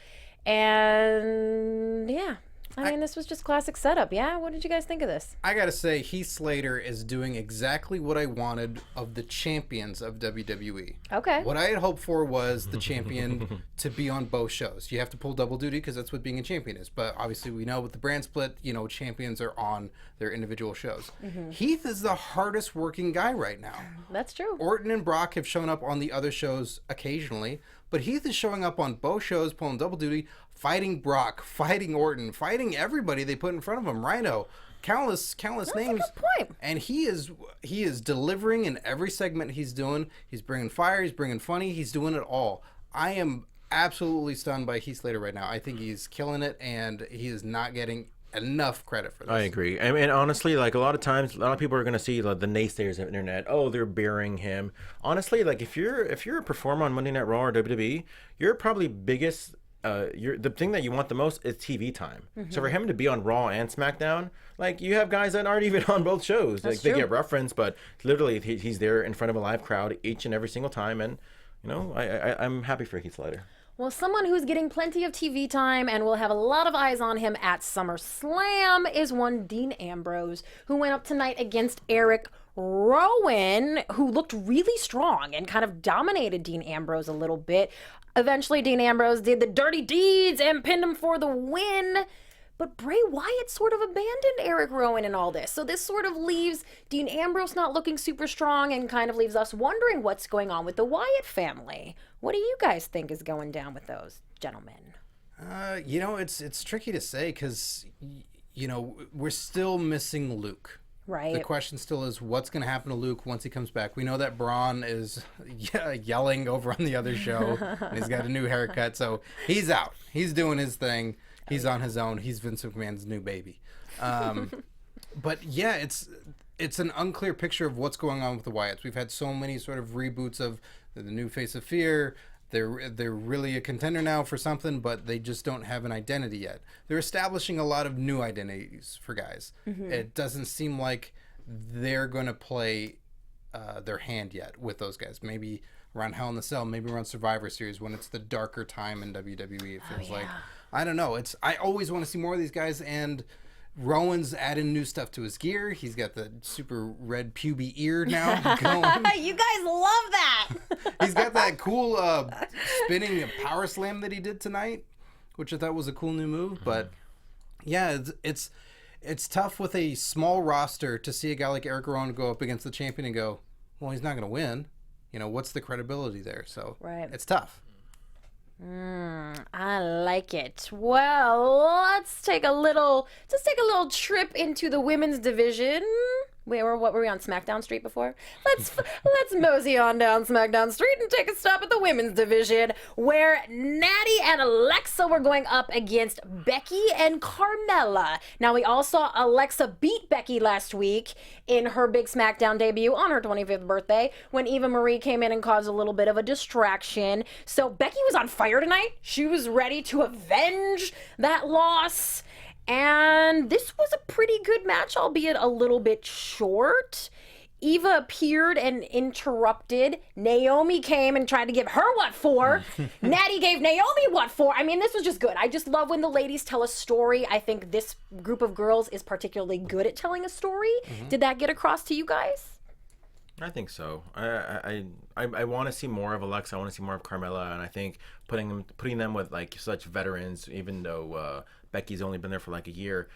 And yeah. I mean, this was just classic setup. Yeah? What did you guys think of this? I gotta say, Heath Slater is doing exactly what I wanted of the champions of WWE. Okay. What I had hoped for was the champion to be on both shows. You have to pull double duty because that's what being a champion is. But obviously, we know with the brand split, champions are on their individual shows. Mm-hmm. Heath is the hardest working guy right now. That's true. Orton and Brock have shown up on the other shows occasionally, but Heath is showing up on both shows, pulling double duty, fighting Brock, fighting Orton, fighting everybody they put in front of him. Rhino, countless That's names. a good point. And he is delivering in every segment he's doing. He's bringing fire. He's bringing funny. He's doing it all. I am absolutely stunned by Heath Slater right now. I think he's killing it, and he is not getting enough credit for this. I agree. I mean, honestly, like a lot of times, a lot of people are going to see like, the naysayers of the internet. Oh, they're burying him. Honestly, like if you're a performer on Monday Night Raw or WWE, you're probably biggest. The thing that you want the most is TV time. So for him to be on Raw and SmackDown, like you have guys that aren't even on both shows. That's like they true. get referenced, but literally he's there in front of a live crowd each and every single time. And you know, I'm happy for Heath Slater. Well, someone who's getting plenty of TV time and will have a lot of eyes on him at SummerSlam is one Dean Ambrose, who went up tonight against Eric Rowan, who looked really strong and kind of dominated Dean Ambrose a little bit. Eventually, Dean Ambrose did the dirty deeds and pinned him for the win. But Bray Wyatt sort of abandoned Eric Rowan in all this. So this sort of leaves Dean Ambrose not looking super strong and kind of leaves us wondering what's going on with the Wyatt family. What do you guys think is going down with those gentlemen? You know, it's tricky to say because, you know, we're still missing Luke. Right. The question still is what's going to happen to Luke once he comes back. We know that Braun is yelling over on the other show. And he's got a new haircut, so he's out. He's doing his thing. He's on his own. He's Vince McMahon's new baby. But yeah, it's an unclear picture of what's going on with the Wyatts. We've had so many sort of reboots of the new Face of Fear. They're really a contender now for something, but they just don't have an identity yet. They're establishing a lot of new identities for guys. It doesn't seem like they're going to play their hand yet with those guys. Maybe around Hell in the Cell, maybe around Survivor Series when it's the darker time in WWE. It feels like, I don't know. I always want to see more of these guys, and Rowan's adding new stuff to his gear. He's got the super red puby ear now going. You guys love that. He's got that cool spinning power slam that he did tonight, which I thought was a cool new move. But yeah, it's tough with a small roster to see a guy like Eric Rowan go up against the champion and go, well, he's not going to win. You know, what's the credibility there? So it's tough. I like it. Well, let's take a little trip into the women's division. What were we on SmackDown Street before? Let's mosey on down SmackDown Street and take a stop at the women's division, where Natty and Alexa were going up against Becky and Carmella. Now, we all saw Alexa beat Becky last week in her big SmackDown debut on her 25th birthday when Eva Marie came in and caused a little bit of a distraction. So Becky was on fire tonight. She was ready to avenge that loss. And this was a pretty good match, albeit a little bit short. Eva appeared and interrupted. Naomi came and tried to give her what for. Natty gave Naomi what for. I mean, this was just good. I just love when the ladies tell a story. I think this group of girls is particularly good at telling a story. Did that get across to you guys? I think so. I want to see more of Alexa. I want to see more of Carmella, and I think putting them with like such veterans, even though Becky's only been there for like a year,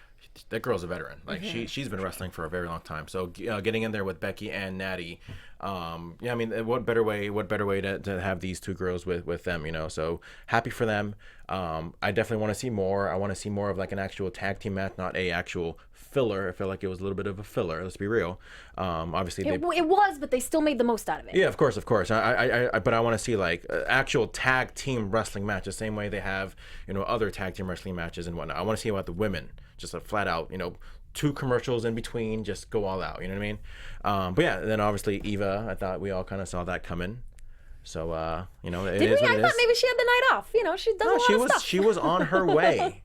that girl's a veteran. Like she's been wrestling for a very long time. So getting in there with Becky and Natty, I mean, what better way to have these two girls with them, you know? So happy for them. I definitely want to see more. I want to see more of like an actual tag team match, not a actual filler. I feel like it was a little bit of a filler. Let's be real. Obviously, it was, but they still made the most out of it. Yeah, of course. But I want to see like actual tag team wrestling match, the same way they have, you know, other tag team wrestling matches and whatnot. I want to see about the women, just a flat out, you know, 2 commercials in between, just go all out. You know what I mean? But yeah, then obviously Eva, I thought we all kind of saw that coming. So you know, it is what it is. I thought maybe she had the night off. You know, she does a lot of stuff. She was on her way.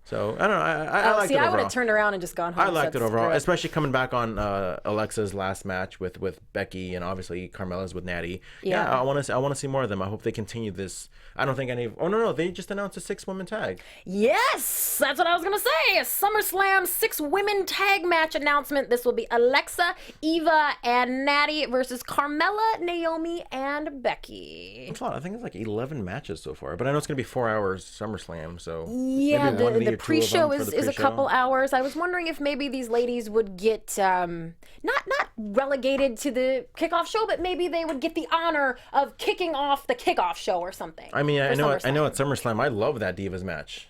So I don't know. I liked it overall. I would have turned around and just gone home. I liked it overall, especially coming back on Alexa's last match with Becky and obviously Carmella's with Natty. Yeah, I want to see more of them. I hope they continue this. I don't think any. Oh no, they just announced a 6-woman tag. Yes, that's what I was gonna say. A SummerSlam 6-women tag match announcement. This will be Alexa, Eva, and Natty versus Carmella, Naomi, and Becky. It's a lot. I think it's like 11 matches so far, but I know it's gonna be 4 hours SummerSlam. So yeah, maybe one of the or two of them pre-show for is the a pre-show. couple hours. I was wondering if maybe these ladies would get not relegated to the kickoff show, but maybe they would get the honor of kicking off the kickoff show or something. I mean, I for know at SummerSlam. SummerSlam, I love that Divas match.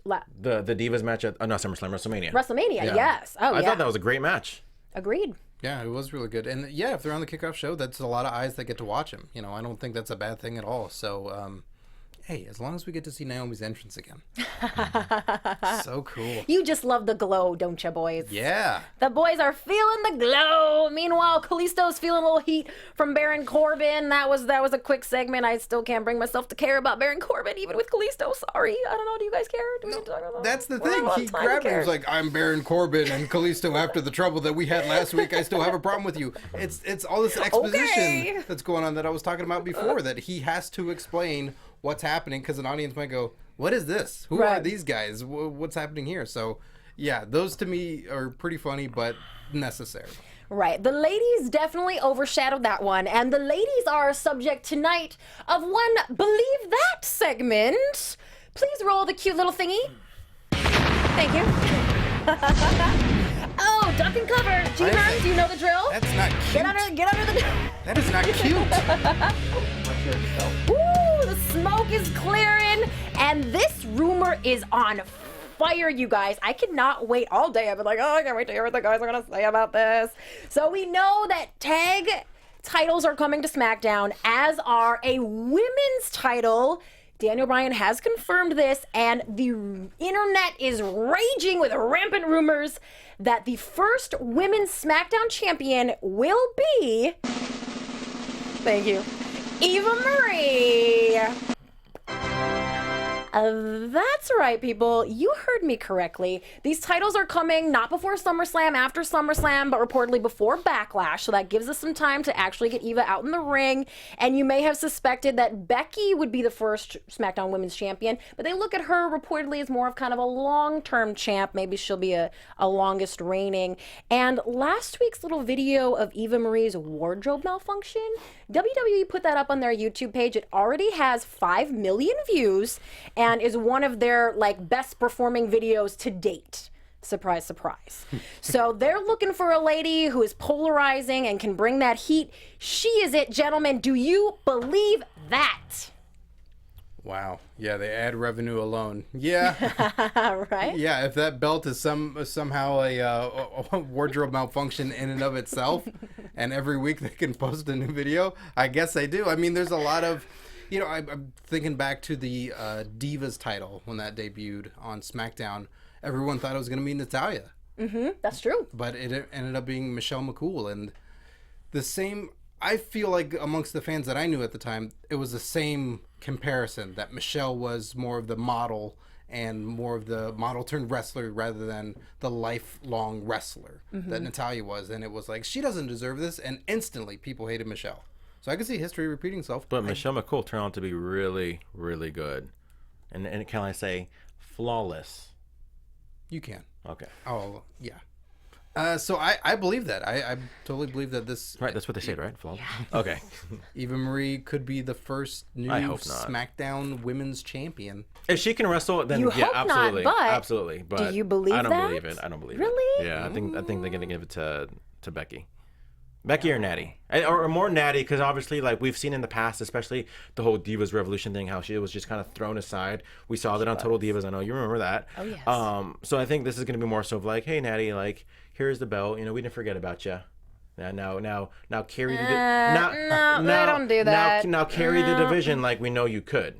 The Divas match at not SummerSlam, WrestleMania. WrestleMania, yes. Oh, I yeah. thought that was a great match. Agreed. Yeah, it was really good. And yeah, if they're on the kickoff show, that's a lot of eyes that get to watch him. You know, I don't think that's a bad thing at all. So, hey, as long as we get to see Naomi's entrance again. So cool. You just love the glow, don't you, boys? Yeah. The boys are feeling the glow. Meanwhile, Kalisto's feeling a little heat from Baron Corbin. That was a quick segment. I still can't bring myself to care about Baron Corbin, even with Kalisto. Sorry. I don't know. Do you guys care? Do we need to talk about That's the We're thing. not on He time to grabbed him. He care. was like, "I'm Baron Corbin and Kalisto. After the trouble that we had last week, I still have a problem with you." It's all this exposition Okay. that's going on that I was talking about before. That he has to explain what's happening because an audience might go, "What is this? Who are Right. these guys? What's happening here?" So, yeah, those to me are pretty funny but necessary. Right. The ladies definitely overshadowed that one. And the ladies are subject tonight of one Believe That segment. Please roll the cute little thingy. Thank you. Oh, duck and cover. G-Man, do you know the drill? That's not cute. Get under the... That is not cute. Woo, the smoke is clearing. And this rumor is on fire, you guys. I cannot wait all day. I've been like, oh, I can't wait to hear what the guys are going to say about this. So we know that tag titles are coming to SmackDown, as are a women's title. Daniel Bryan has confirmed this, and the internet is raging with rampant rumors that the first women's SmackDown champion will be... Thank you. Eva Marie. That's right, people. You heard me correctly. These titles are coming not before SummerSlam, after SummerSlam, but reportedly before Backlash. So that gives us some time to actually get Eva out in the ring. And you may have suspected that Becky would be the first SmackDown Women's Champion, but they look at her reportedly as more of kind of a long-term champ. Maybe she'll be a longest reigning. And last week's little video of Eva Marie's wardrobe malfunction, WWE put that up on their YouTube page. It already has 5 million views and is one of their like best performing videos to date. Surprise, surprise. So they're looking for a lady who is polarizing and can bring that heat. She is it, gentlemen. Do you believe that? Wow. Yeah, the ad revenue alone. Yeah. Right? Yeah, if that belt is somehow a wardrobe malfunction in and of itself, and every week they can post a new video, I guess they do. I mean, there's a lot of, you know, I'm thinking back to the Divas title when that debuted on SmackDown. Everyone thought it was going to be Natalya. Mm-hmm. That's true. But it ended up being Michelle McCool. And the same, I feel like amongst the fans that I knew at the time, it was the same comparison, that Michelle was more of the model and more of the model turned wrestler rather than the lifelong wrestler that Natalya was. And it was like, she doesn't deserve this. And instantly people hated Michelle. So I can see history repeating itself. But Michelle McCool turned out to be really, really good. And can I say flawless? You can. Okay. Oh, yeah. So I believe that. I totally believe that this... Right, that's what they say, right? Flawless? Okay. Eva Marie could be the first new I hope not. SmackDown Women's Champion. If she can wrestle, then You yeah, hope not, absolutely. but Absolutely. But do you believe I don't that? believe it. I don't believe Really? it. Yeah, I think they're gonna give it to Becky. Becky or Natty, or more Natty, because obviously, like we've seen in the past, especially the whole Divas Revolution thing, how she was just kind of thrown aside. We saw that on Total Divas. I know you remember that. Oh yes. So I think this is going to be more so of like, hey Natty, like here's the belt. You know, we didn't forget about you. Now carry the No, they don't do that. Now carry the division like we know you could.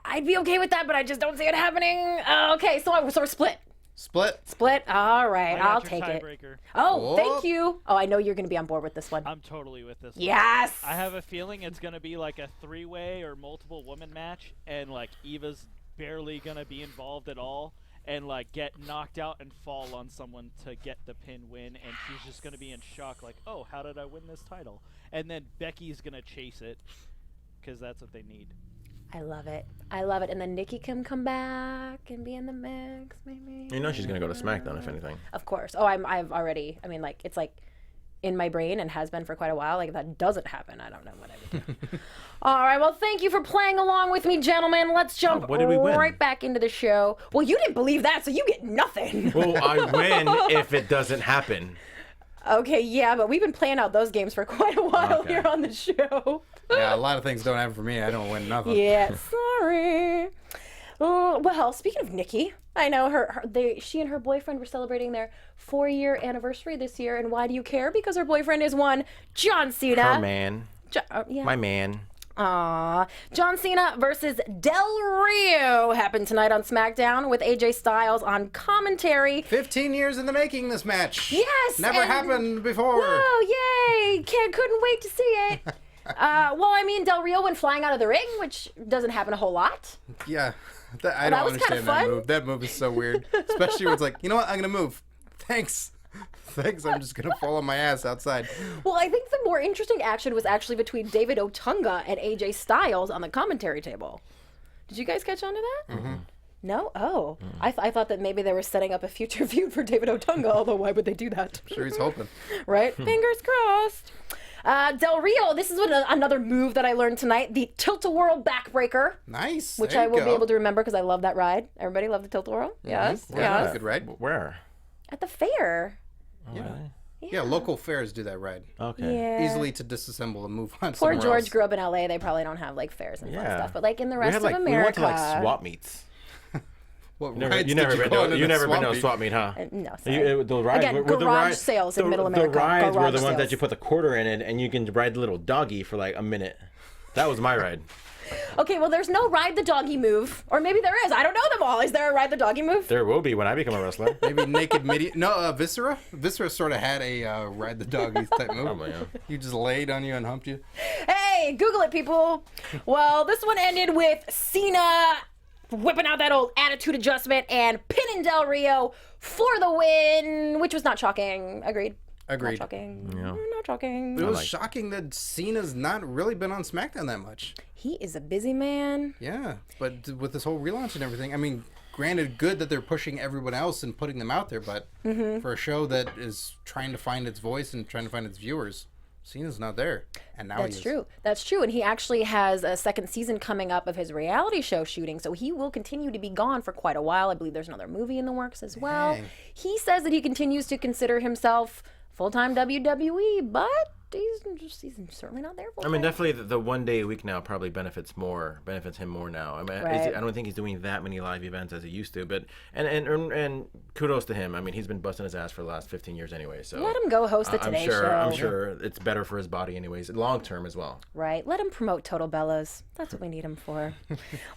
I'd be okay with that, but I just don't see it happening. Okay, so we're split. Split. All right, I got I'll your take it. tiebreaker. Oh, Oh. thank you. Oh, I know you're going to be on board with this one. I'm totally with this. Yes. I have a feeling it's gonna be like a 3-way or multiple woman match, and like Eva's barely gonna be involved at all, and like get knocked out and fall on someone to get the pin win, and she's just gonna be in shock, like, oh, how did I win this title? And then Becky's gonna chase it, because that's what they need. I love it. I love it. And then Nikki can come back and be in the mix, maybe. You know she's gonna go to SmackDown if anything. Of course. Oh, I've already. I mean, like it's like in my brain and has been for quite a while. Like, if that doesn't happen, I don't know what I would do. All right, well, thank you for playing along with me, gentlemen. Let's jump what did we win? right back into the show. Well, you didn't believe that, so you get nothing. Well, I win if it doesn't happen. Okay, yeah, but we've been playing out those games for quite a while here on the show. Yeah, a lot of things don't happen for me. I don't win nothing. Yeah, sorry. Well, speaking of Nikki, I know she and her boyfriend were celebrating their 4-year anniversary this year, and why do you care? Because her boyfriend is one John Cena. Her man. Yeah. My man. John Cena versus Del Rio happened tonight on SmackDown with AJ Styles on commentary. 15 years in the making, this match. Yes! Never happened before. Whoa, yay! Couldn't wait to see it. Well, I mean, Del Rio went flying out of the ring, which doesn't happen a whole lot. Yeah. I don't was kinda understand that fun. move. That move is so weird. Especially when it's like, you know what? I'm going to move. Thanks. Thanks. I'm just going to fall on my ass outside. Well, I think the more interesting action was actually between David Otunga and AJ Styles on the commentary table. Did you guys catch on to that? Mm-hmm. No? Oh. Mm-hmm. I thought that maybe they were setting up a future feud for David Otunga, although why would they do that? I'm sure he's hoping. Right? Fingers crossed. Del Rio, this is another move that I learned tonight, the Tilt-A-Whirl backbreaker. Nice. Which There I you will go. be able to remember because I love that ride. Everybody love the Tilt-A-Whirl? Yes. Yeah, Yes. good ride. Where? At the fair. Yeah, local fairs do that ride. Okay. Yeah. Easily to disassemble and move on Poor somewhere George else. grew up in LA. They probably don't have like fairs and fun Yeah. stuff. But like in the rest We had of we went America. to like swap meets. What You rides never did been go on to, in you a never been to a meet? swap meet, huh? No, sorry. The rides Again, were the garage rides, sales in Middle America. The rides were Garage the ones that sales. you put the quarter in it and you can ride the little doggy for like a minute. That was my ride. Okay, well, there's no ride the doggy move, or maybe there is. I don't know them all. Is there a ride the doggy move? There will be when I become a wrestler. Maybe naked midi. No, Viscera. Viscera sort of had a ride the doggy type move. Probably, yeah. He just laid on you and humped you. Hey, Google it, people. Well, this one ended with Cena whipping out that old attitude adjustment and pinning Del Rio for the win, which was not shocking. Agreed. Agreed. Not shocking. Yeah. Not shocking. It was shocking that Cena's not really been on SmackDown that much. He is a busy man. Yeah, but with this whole relaunch and everything, I mean, granted, good that they're pushing everyone else and putting them out there, but for a show that is trying to find its voice and trying to find its viewers, Cena's not there. And now he That's is. true. That's true. And he actually has a second season coming up of his reality show shooting, so he will continue to be gone for quite a while. I believe there's another movie in the works as well. Dang. He says that he continues to consider himself full-time WWE, but he's certainly not there I full-time. mean, definitely the 1 day a week now probably benefits him more now. I mean, Right. I don't think he's doing that many live events as he used to, but and kudos to him. I mean, he's been busting his ass for the last 15 years anyway. So Let him go host the Today Show. I'm sure it's better for his body anyways, long term as well. Right. Let him promote Total Bellas. That's what we need him for.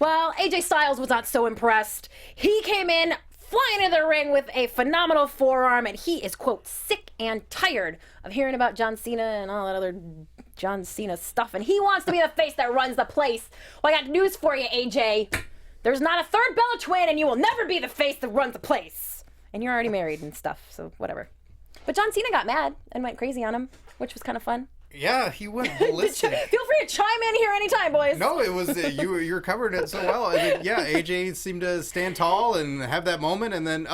Well, AJ Styles was not so impressed. He came in flying into the ring with a phenomenal forearm, and he is, quote, sick and tired of hearing about John Cena and all that other John Cena stuff, and he wants to be the face that runs the place. Well, I got news for you, AJ. There's not a third Bella twin, and you will never be the face that runs the place. And you're already married and stuff, so whatever. But John Cena got mad and went crazy on him, which was kind of fun. Yeah, he went ballistic. Feel free to chime in here anytime, boys. No, it was you're covering it so well. I mean, yeah, AJ seemed to stand tall and have that moment, and then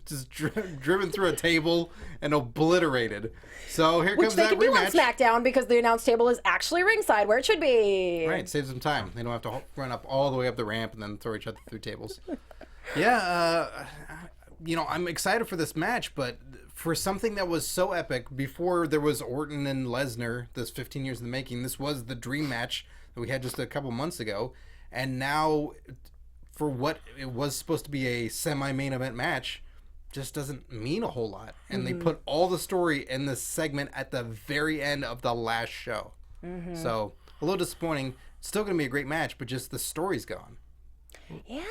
just driven through a table and obliterated. So here Which comes they that can do on rematch. SmackDown because the announce table is actually ringside where it should be. Right, saves them time. They don't have to run up all the way up the ramp and then throw each other through tables. Yeah, I'm excited for this match, but for something that was so epic, before there was Orton and Lesnar, this 15 years in the making, this was the dream match that we had just a couple months ago. And now, for what it was supposed to be a semi-main event match, just doesn't mean a whole lot. And they put all the story in this segment at the very end of the last show. So, a little disappointing. Still going to be a great match, but just the story's gone. Yeah.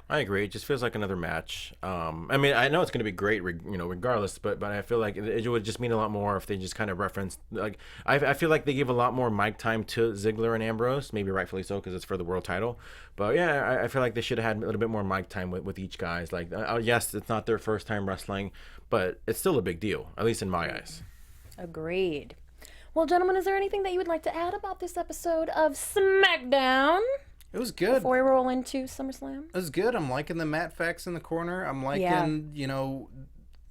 I agree. It just feels like another match. I mean, I know it's going to be great, regardless. But I feel like it would just mean a lot more if they just kind of referenced. Like, I feel like they gave a lot more mic time to Ziggler and Ambrose, maybe rightfully so because it's for the world title. But yeah, I feel like they should have had a little bit more mic time with each guys. Like, yes, it's not their first time wrestling, but it's still a big deal, at least in my eyes. Agreed. Well, gentlemen, is there anything that you would like to add about this episode of SmackDown It was good. before we roll into SummerSlam? It was good. I'm liking the Matt facts in the corner. I'm liking,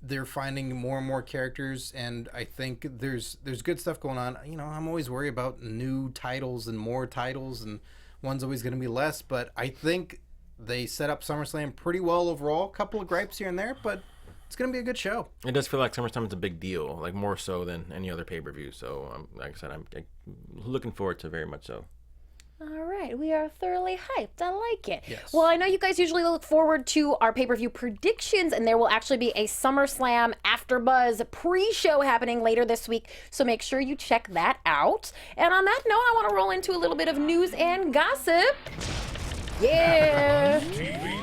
they're finding more and more characters, and I think there's good stuff going on. You know, I'm always worried about new titles and more titles, and one's always going to be less, but I think they set up SummerSlam pretty well overall. A couple of gripes here and there, but it's going to be a good show. It does feel like SummerSlam is a big deal, like more so than any other pay-per-view. So, like I said, I'm looking forward to very much so. All right, we are thoroughly hyped. I like it. Yes. Well, I know you guys usually look forward to our pay-per-view predictions, and there will actually be a SummerSlam AfterBuzz pre-show happening later this week, so make sure you check that out. And on that note, I want to roll into a little bit of news and gossip. Yeah.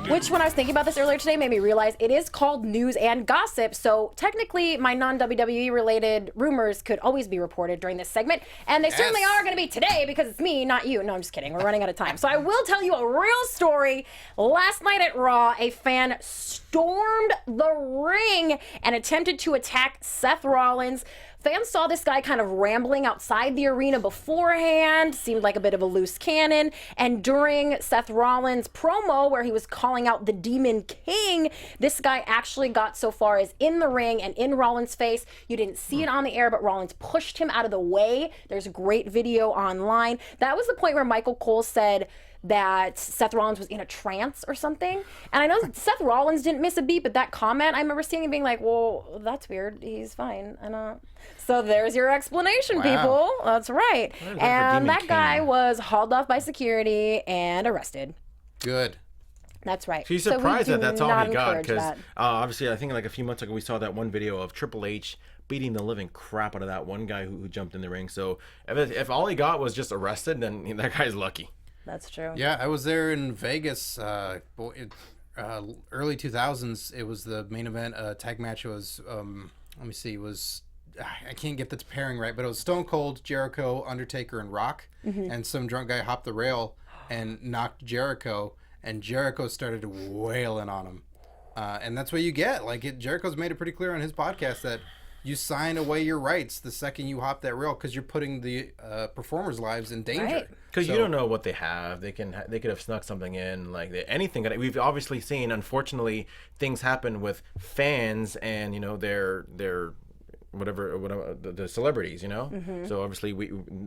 Which, when I was thinking about this earlier today, made me realize it is called news and gossip. So technically, my non-WWE related rumors could always be reported during this segment. And they certainly are going to be today because it's me, not you. No, I'm just kidding. We're running out of time. So I will tell you a real story. Last night at Raw, a fan stormed the ring and attempted to attack Seth Rollins. Fans saw this guy kind of rambling outside the arena beforehand, seemed like a bit of a loose cannon, and during Seth Rollins' promo where he was calling out the Demon King, this guy actually got so far as in the ring and in Rollins' face. You didn't see it on the air, but Rollins pushed him out of the way. There's a great video online. That was the point where Michael Cole said that Seth Rollins was in a trance or something. And I know that Seth Rollins didn't miss a beat, but that comment, I remember seeing him being like, well, that's weird. He's fine. So there's your explanation, people. That's right. And that guy was hauled off by security and arrested. Good. That's right. She's surprised that that's all he got, because obviously I think like a few months ago we saw that one video of Triple H beating the living crap out of that one guy who jumped in the ring. So if all he got was just arrested, then that guy's lucky. That's true. Yeah, I was there in Vegas early 2000s. It was the main event tag match. It was, let me see, I can't get the pairing right, but it was Stone Cold, Jericho, Undertaker, and Rock. And some drunk guy hopped the rail and knocked Jericho, and Jericho started wailing on him. And that's what you get. Jericho's made it pretty clear on his podcast that you sign away your rights the second you hop that rail, because you're putting the performers' lives in danger. Right. Because you don't know what they have. They could have snuck something in, anything. We've obviously seen, unfortunately, things happen with fans and their whatever the celebrities. So obviously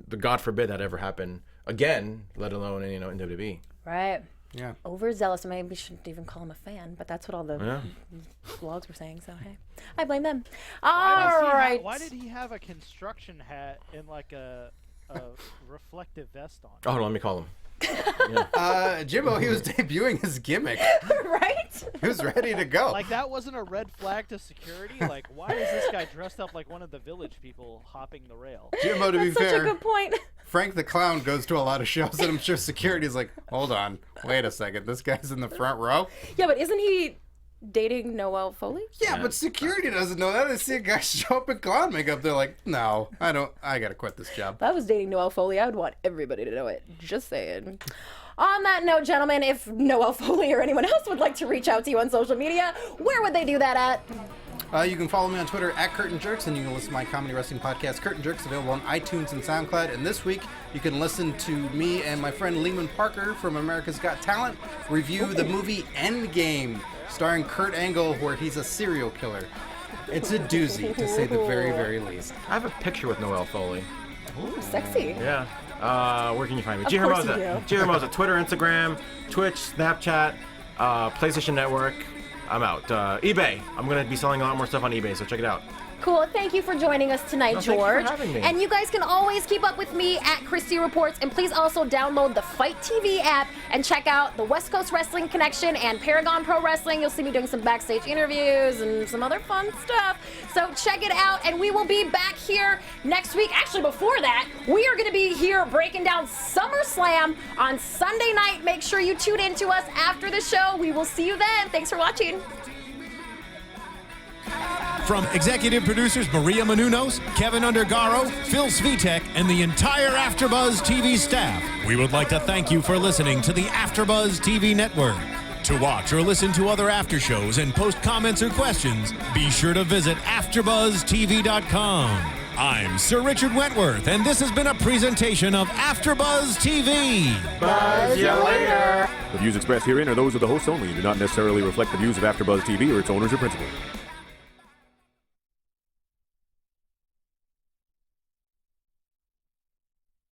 God forbid that ever happen again, let alone in WWE. Right. Yeah. Overzealous. Maybe we shouldn't even call him a fan, but that's what all the blogs were saying. So hey, I blame them. All right. Why did he have a construction hat and like a reflective vest on? Oh, let me call him. Jimbo, he was debuting his gimmick. Right? He was ready to go. Like, that wasn't a red flag to security? Like, why is this guy dressed up like one of the village people hopping the rail? Jimbo, to be That's such fair, a good point. Frank the Clown goes to a lot of shows, and I'm sure security's like, hold on, wait a second, this guy's in the front row? Yeah, but isn't he dating Noelle Foley? Yeah, but security doesn't know that. They see a guy show up in clown makeup, they're like, no, I gotta quit this job. If I was dating Noelle Foley, I would want everybody to know it. Just saying. On that note, gentlemen, if Noelle Foley or anyone else would like to reach out to you on social media, where would they do that at? You can follow me on Twitter at Curtain Jerks, and you can listen to my comedy wrestling podcast, Curtain Jerks, available on iTunes and SoundCloud. And this week, you can listen to me and my friend Lehman Parker from America's Got Talent review the movie Endgame, starring Kurt Angle, where he's a serial killer. It's a doozy, to say the very, very least. I have a picture with Noelle Foley. Ooh, sexy. Yeah. Where can you find me? Of course you G Hermoza, Twitter, Instagram, Twitch, Snapchat, PlayStation Network. I'm out. eBay. I'm going to be selling a lot more stuff on eBay, so check it out. Cool. Thank you for joining us tonight, Thank George. you for having me. And you guys can always keep up with me at Christy Reports. And please also download the Fight TV app and check out the West Coast Wrestling Connection and Paragon Pro Wrestling. You'll see me doing some backstage interviews and some other fun stuff. So check it out. And we will be back here next week. Actually, before that, we are going to be here breaking down SummerSlam on Sunday night. Make sure you tune in to us after the show. We will see you then. Thanks for watching. From executive producers Maria Menounos, Kevin Undergaro, Phil Svitek, and the entire AfterBuzz TV staff, we would like to thank you for listening to the AfterBuzz TV network. To watch or listen to other after shows and post comments or questions, be sure to visit AfterBuzzTV.com. I'm Sir Richard Wentworth, and this has been a presentation of AfterBuzz TV. Buzz you later. The views expressed herein are those of the hosts only and do not necessarily reflect the views of AfterBuzz TV or its owners or principals.